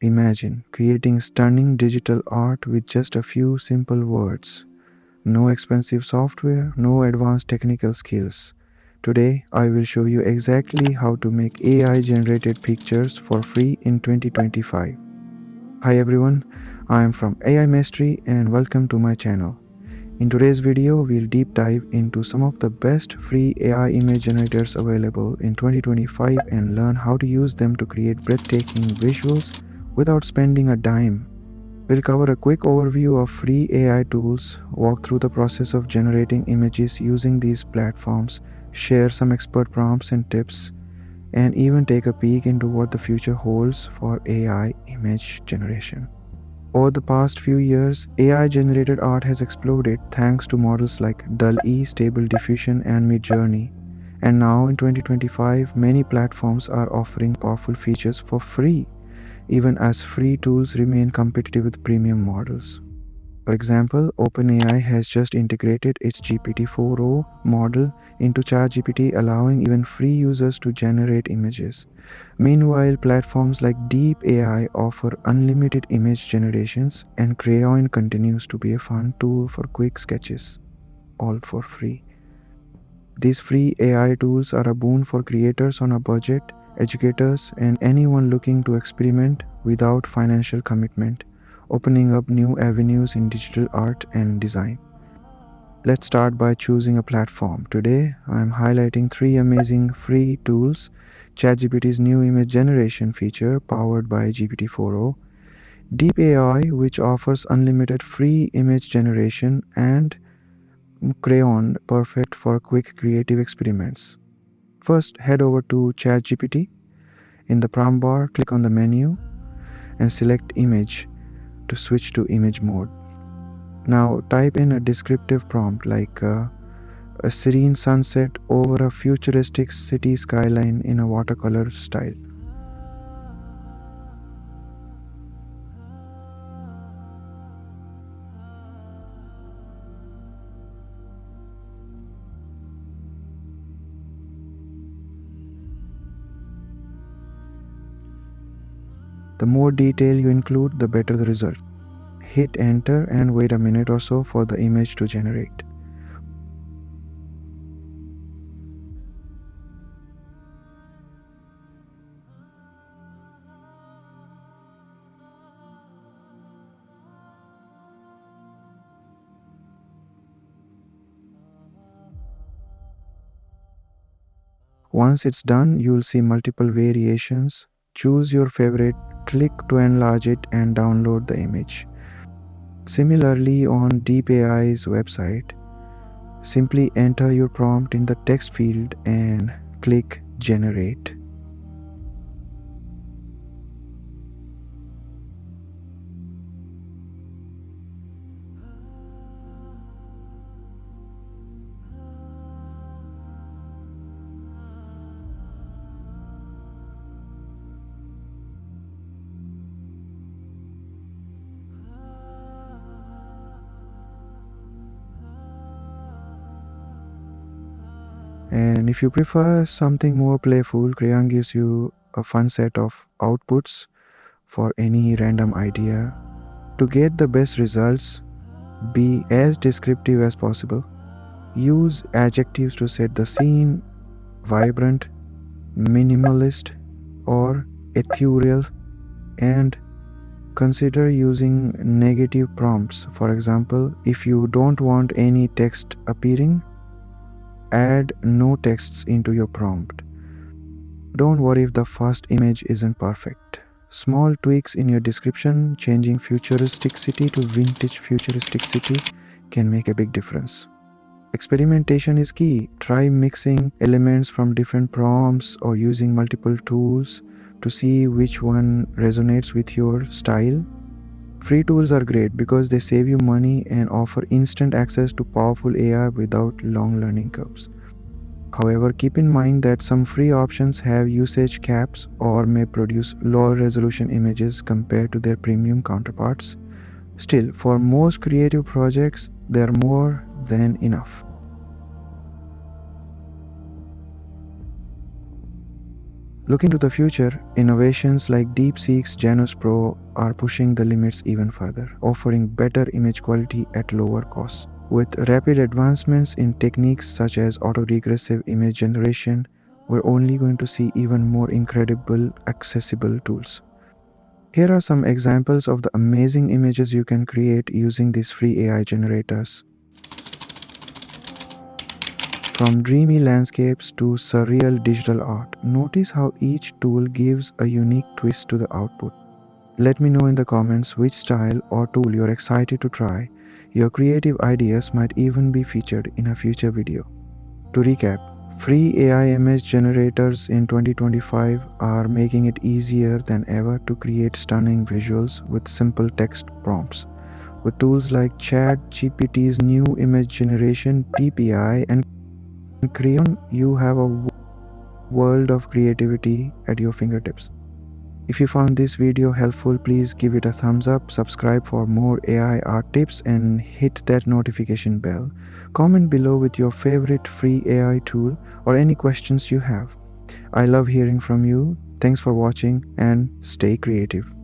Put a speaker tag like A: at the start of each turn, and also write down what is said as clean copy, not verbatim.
A: Imagine creating stunning digital art with just a few simple words. No expensive software, no advanced technical skills. Today, I will show you exactly how to make AI generated pictures for free in 2025. Hi everyone, I am from AI Mastery and welcome to my channel. In today's video, we'll deep dive into some of the best free AI image generators available in 2025 and learn how to use them to create breathtaking visuals without spending a dime. We'll cover a quick overview of free AI tools, walk through the process of generating images using these platforms, share some expert prompts and tips, and even take a peek into what the future holds for AI image generation. Over the past few years, AI generated art has exploded thanks to models like DALL-E, Stable Diffusion, and Midjourney. And now in 2025, many platforms are offering powerful features for free, even as free tools remain competitive with premium models. For example, OpenAI has just integrated its GPT-4o model into ChatGPT, allowing even free users to generate images. Meanwhile, platforms like DeepAI offer unlimited image generations, and Crayon continues to be a fun tool for quick sketches, all for free. These free AI tools are a boon for creators on a budget, educators, and anyone looking to experiment without financial commitment, opening up new avenues in digital art and design. Let's start by choosing a platform. Today, I am highlighting three amazing free tools: ChatGPT's new image generation feature powered by GPT-4o, DeepAI, which offers unlimited free image generation, and Crayon, perfect for quick creative experiments. First, head over to ChatGPT. In the prompt bar, click on the menu and select Image to switch to image mode. Now, type in a descriptive prompt like a serene sunset over a futuristic city skyline in a watercolor style. The more detail you include, the better the result. Hit enter and wait a minute or so for the image to generate. Once it's done, you'll see multiple variations. Choose your favorite, click to enlarge it, and download the image. Similarly, on DeepAI's website, simply enter your prompt in the text field and click Generate. And if you prefer something more playful, Crayon gives you a fun set of outputs for any random idea. To get the best results, be as descriptive as possible. Use adjectives to set the scene: vibrant, minimalist, or ethereal, and consider using negative prompts. For example, if you don't want any text appearing, add no texts into your prompt. Don't worry if the first image isn't perfect. Small tweaks in your description, changing futuristic city to vintage futuristic city, can make a big difference. Experimentation is key. Try mixing elements from different prompts or using multiple tools to see which one resonates with your style. Free tools are great because they save you money and offer instant access to powerful AI without long learning curves. However, keep in mind that some free options have usage caps or may produce lower resolution images compared to their premium counterparts. Still, for most creative projects, they are more than enough. Looking to the future, innovations like DeepSeek's Janus Pro are pushing the limits even further, offering better image quality at lower costs. With rapid advancements in techniques such as autoregressive image generation, we're only going to see even more incredible, accessible tools. Here are some examples of the amazing images you can create using these free AI generators. From dreamy landscapes to surreal digital art, notice how each tool gives a unique twist to the output. Let me know in the comments which style or tool you're excited to try. Your creative ideas might even be featured in a future video. To recap, free AI image generators in 2025 are making it easier than ever to create stunning visuals with simple text prompts. With tools like ChatGPT's new image generation, DeepAI, and Crayon, you have a world of creativity at your fingertips. If you found this video helpful, please give it a thumbs up, subscribe for more AI art tips, and hit that notification bell. Comment below with your favorite free AI tool or any questions you have. I love hearing from you. Thanks for watching and stay creative.